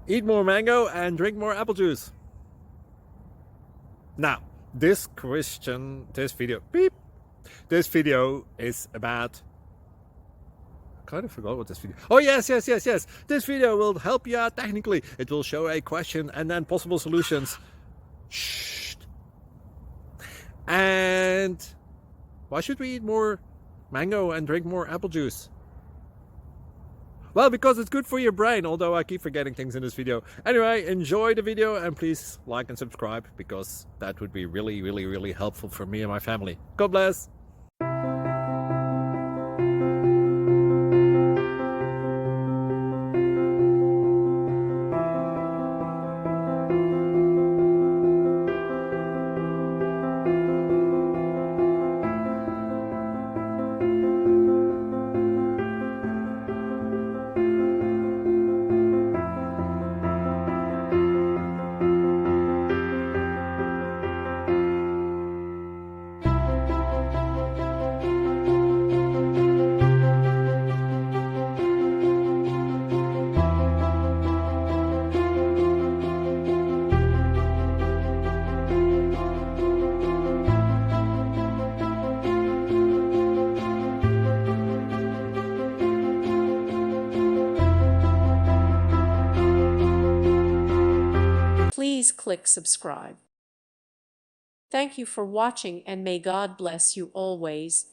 Eat more mango and drink more apple juice. Now, this video is about, I kind of forgot what this video. Oh, yes. This video will help you out technically. It will show a question and then possible solutions. Shh. And why should we eat more mango and drink more apple juice? Well, because it's good for your brain, although I keep forgetting things in this video. Anyway, enjoy the video and please like and subscribe, because that would be really helpful for me and my family. God bless! Please click subscribe. Thank you for watching and may God bless you always.